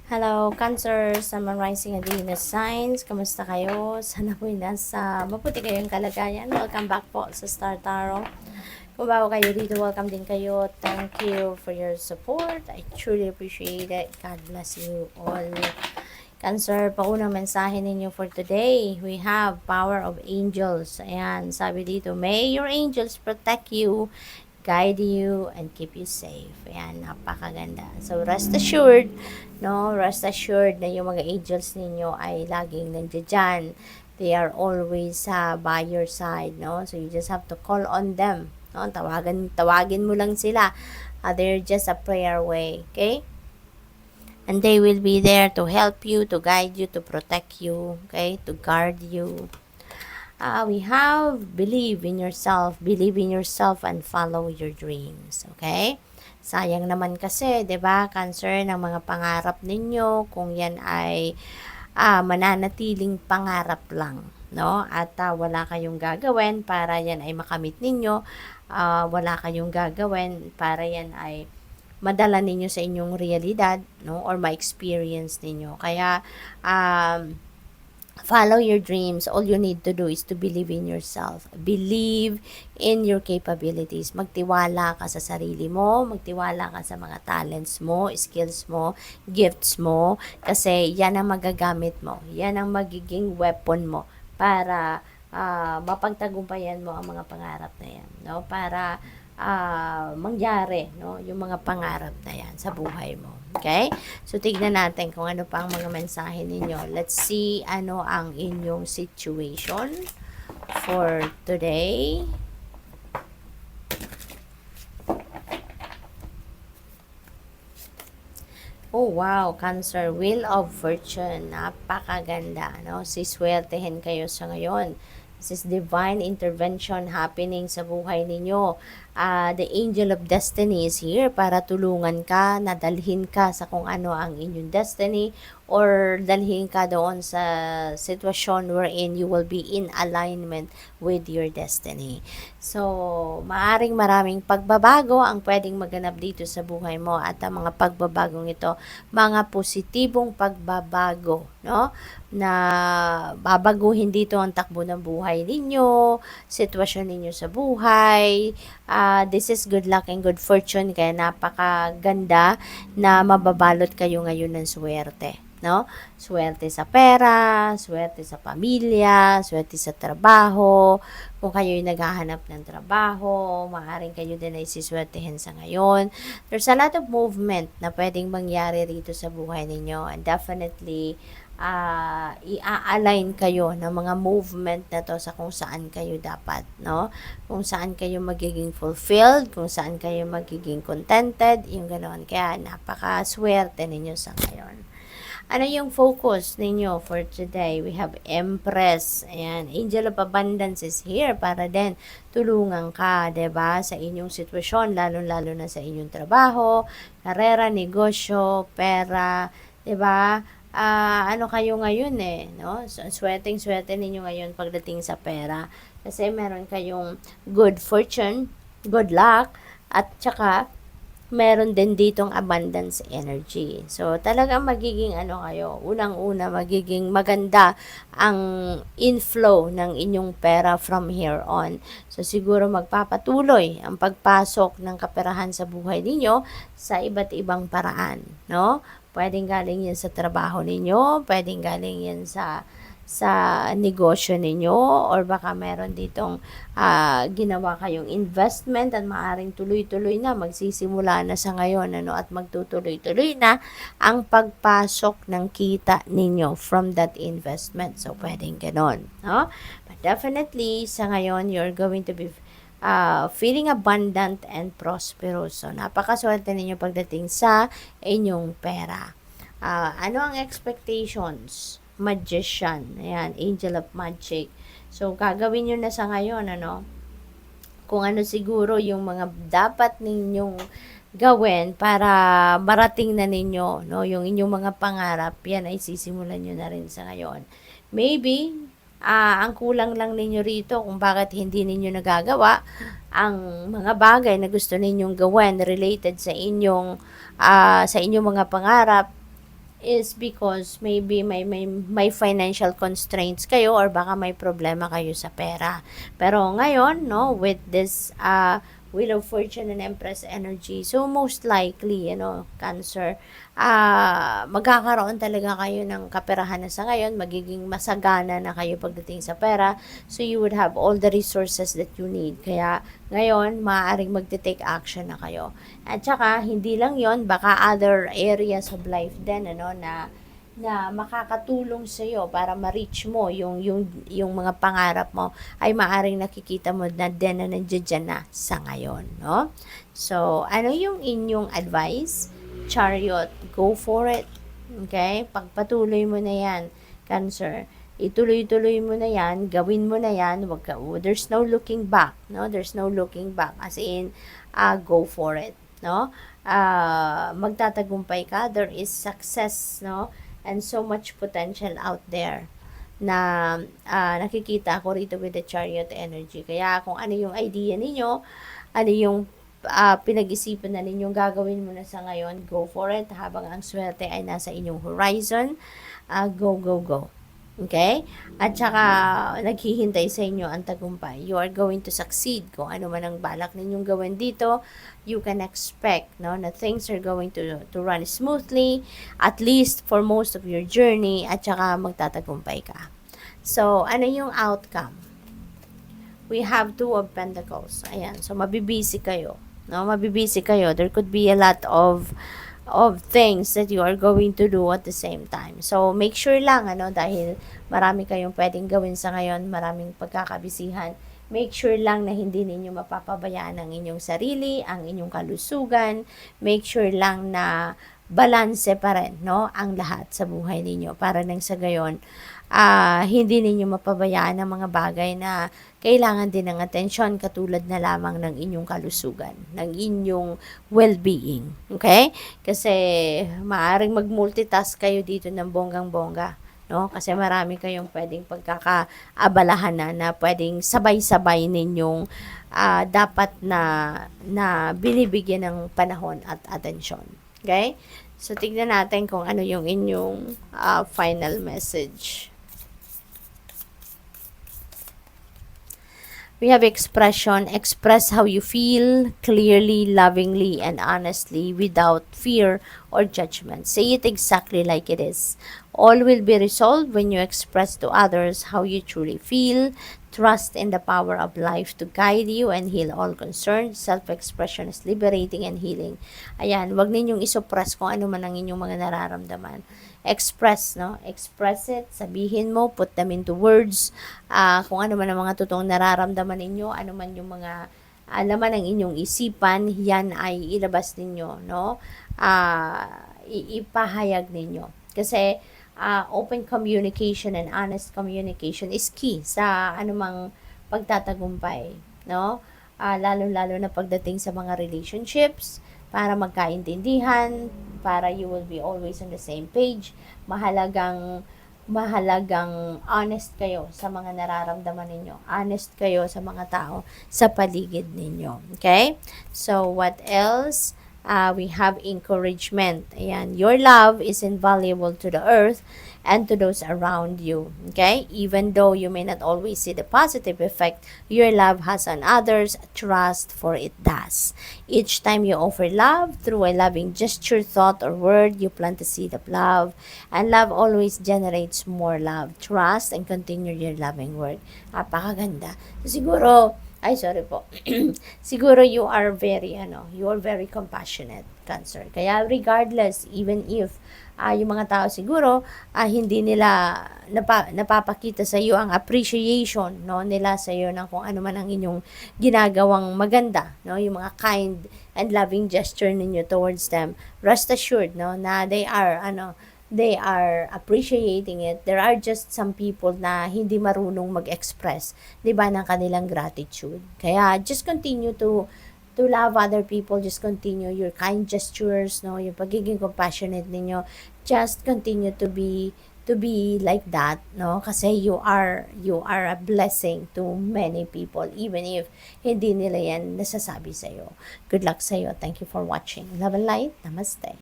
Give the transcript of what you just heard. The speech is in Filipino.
Hello, Cancer, Sun, Moon, Rising, and Venus signs. Kamusta kayo? Sana po'y nasa mabuti kayong kalagayan. Welcome back po sa Star Tarot. Kung bago kayo dito, welcome din kayo. Thank you for your support. I truly appreciate it. God bless you all. Cancer, paunang mensahe ninyo for today. We have Power of Angels. Ayan, sabi dito, may your angels protect you, guide you, and keep you safe. Ayan, napakaganda. So, rest assured, no? Rest assured na yung mga angels ninyo ay laging nandiyan dyan. They are always by your side, no? So, you just have to call on them, no? Tawagin mo lang sila. They're just a prayer away, okay? And they will be there to help you, to guide you, to protect you, okay? To guard you. We have believe in yourself and follow your dreams, okay? Sayang naman kasi, 'di ba, Cancer, ng mga pangarap ninyo kung yan ay mananatiling pangarap lang, no? At wala kayong gagawin para yan ay makamit ninyo. Wala kayong gagawin para yan ay madala ninyo sa inyong realidad, no? Or ma-experience ninyo. Kaya follow your dreams. All you need to do is to believe in yourself. Believe in your capabilities. Magtiwala ka sa sarili mo, magtiwala ka sa mga talents mo, skills mo, gifts mo, kasi yan ang magagamit mo. Yan ang magiging weapon mo para mapagtagumpayan mo ang mga pangarap na yan, no? Para mangyari, no, yung mga pangarap na yan sa buhay mo. Okay? So, tignan natin kung ano pa ang mga mensahe ninyo. Let's see ano ang inyong situation for today. Oh, wow, Cancer, Wheel of Fortune. Napakaganda, no? Siswertehin kayo sa ngayon. This is divine intervention happening sa buhay ninyo. The angel of destiny is here para tulungan ka, nadalhin ka sa kung ano ang inyong destiny, or dalhin ka doon sa sitwasyon wherein you will be in alignment with your destiny. So, maaring maraming pagbabago ang pwedeng maganap dito sa buhay mo, at ang mga pagbabagong ito, mga positibong pagbabago, no? Na babaguhin dito ang takbo ng buhay ninyo, sitwasyon ninyo sa buhay. This is good luck and good fortune, kaya napakaganda na mababalot kayo ngayon ng swerte, no? Swerte sa pera, swerte sa pamilya, swerte sa trabaho. Kung kayo'y naghahanap ng trabaho, maaaring kayo din ay siswertehin sa ngayon. There's a lot of movement na pwedeng mangyari rito sa buhay ninyo, and definitely i-align kayo ng mga movement na to sa kung saan kayo dapat, no? Kung saan kayo magiging fulfilled, kung saan kayo magiging contented, yung ganoon. Kaya napakaswerte ninyo sa ngayon. Ano yung focus ninyo for today? We have Empress. Ayan, Angel of Abundance is here para din tulungan ka, 'di ba, sa inyong sitwasyon, lalo-lalo na sa inyong trabaho, karera, negosyo, pera, 'di ba? Ano kayo ngayon no? Swerte ninyo ngayon pagdating sa pera. Kasi meron kayong good fortune, good luck, at saka meron din ditong abundance energy. So, talagang magiging kayo, unang-una, magiging maganda ang inflow ng inyong pera from here on. So, siguro magpapatuloy ang pagpasok ng kaperahan sa buhay ninyo sa iba't ibang paraan, no? Pwedeng galing yan sa trabaho ninyo, pwedeng galing yan sa negosyo ninyo, or baka meron ditong ginawa kayong investment at maaring tuloy-tuloy na, magsisimula na sa ngayon, at magtutuloy-tuloy na ang pagpasok ng kita ninyo from that investment. So, pwedeng ganon, no? But definitely, sa ngayon, you're going to be feeling abundant and prosperous. So, napakaswerte ninyo pagdating sa inyong pera. Ano ang expectations? Magician. Ayan, Angel of Magic. So, gagawin nyo na sa ngayon, kung ano siguro yung mga dapat ninyong gawin para marating na ninyo, no, yung inyong mga pangarap, yan ay sisimulan nyo na rin sa ngayon. Maybe, ang kulang lang ninyo rito kung bakit hindi ninyo nagagawa ang mga bagay na gusto ninyong gawin related sa inyong mga pangarap, is because maybe may financial constraints kayo or baka may problema kayo sa pera. Pero ngayon, no, with this Wheel of Fortune and Empress energy, so most likely, Cancer, magkakaroon talaga kayo ng kaperahan na sa ngayon, magiging masagana na kayo pagdating sa pera, so you would have all the resources that you need. Kaya ngayon, maaaring magte-take action na kayo. At saka, hindi lang yon, baka other areas of life din, na makakatulong sa iyo para ma-reach mo yung mga pangarap mo, ay maaring nakikita mo na din na nandiyan na sa ngayon, no? So, ano yung inyong advice? Chariot, go for it. Okay? Pagpatuloy mo na yan, Cancer. Ituloy-tuloy mo na yan, gawin mo na yan, there's no looking back, no? There's no looking back. As in, go for it, no? Magtatagumpay ka, there is success, no? And so much potential out there na nakikita ko rito with the Chariot energy. Kaya kung ano yung idea ninyo, ano yung pinag-isipan na ninyong gagawin mo na sa ngayon, go for it. Habang ang swerte ay nasa inyong horizon, go, go, go. Okay? At saka, naghihintay sa inyo ang tagumpay. You are going to succeed. Kung ano man ang balak ninyong gawin dito, you can expect, no, na things are going to run smoothly, at least for most of your journey, at saka magtatagumpay ka. So, ano yung outcome? We have Two of Pentacles. Ayan. So, mabibisi kayo. No? Mabibisi kayo. There could be a lot of things that you are going to do at the same time. So, make sure lang, dahil marami kayong pwedeng gawin sa ngayon, maraming pagkakabisihan, make sure lang na hindi ninyo mapapabayaan ang inyong sarili, ang inyong kalusugan. Make sure lang na balanse pa rin, no, ang lahat sa buhay ninyo para nang sa gayon, hindi ninyo mapabayaan ang mga bagay na kailangan din ng atensyon, katulad na lamang ng inyong kalusugan, ng inyong well-being. Okay? Kasi maaring mag-multitask kayo dito ng bonggang-bongga, no? Kasi marami kayong pwedeng pagkakaabalahan na pwedeng sabay-sabay ninyong dapat na binibigyan ng panahon at atensyon. Okay? So, tignan natin kung ano yung inyong final message. We have expression. Express how you feel clearly, lovingly, and honestly without fear or judgment. Say it exactly like it is. All will be resolved when you express to others how you truly feel. Trust in the power of life to guide you and heal all concerns. Self-expression is liberating and healing. Ayan, wag ninyong isuppress kung ano man ang inyong mga nararamdaman. Express, no? Express it, sabihin mo, put them into words. Kung ano man ang mga totoong nararamdaman ninyo, ano man yung mga laman ng inyong isipan, yan ay ilabas ninyo, no? Ipahayag ninyo. Kasi open communication and honest communication is key sa anumang pagtatagumpay, no? Lalo-lalo na pagdating sa mga relationships, para magkaintindihan, para you will be always on the same page. Mahalagang honest kayo sa mga nararamdaman ninyo. Honest kayo sa mga tao sa paligid ninyo. Okay? So, what else? We have encouragement. Ayan, your love is invaluable to the earth and to those around you. Okay? Even though you may not always see the positive effect your love has on others, trust, for it does. Each time you offer love through a loving gesture, thought, or word, you plant the seed of love. And love always generates more love. Trust and continue your loving work. Napakaganda. Siguro, sorry po. Siguro you are very compassionate, Cancer. Kaya regardless, even if yung mga tao siguro hindi nila napapakita sa iyo ang appreciation, no, nila sa iyo ng kung ano man ang inyong ginagawang maganda, no, yung mga kind and loving gesture ninyo towards them, rest assured, no, na they are appreciating it. There are just some people na hindi marunong mag-express, 'di ba, ng kanilang gratitude. Kaya just continue to love other people, just continue your kind gestures, no, yung pagiging compassionate ninyo. Just continue to be like that, no, kasi you are a blessing to many people, even if hindi nila yan nasasabi sa iyo. Good luck sa iyo. Thank you for watching. Love and light. Namaste.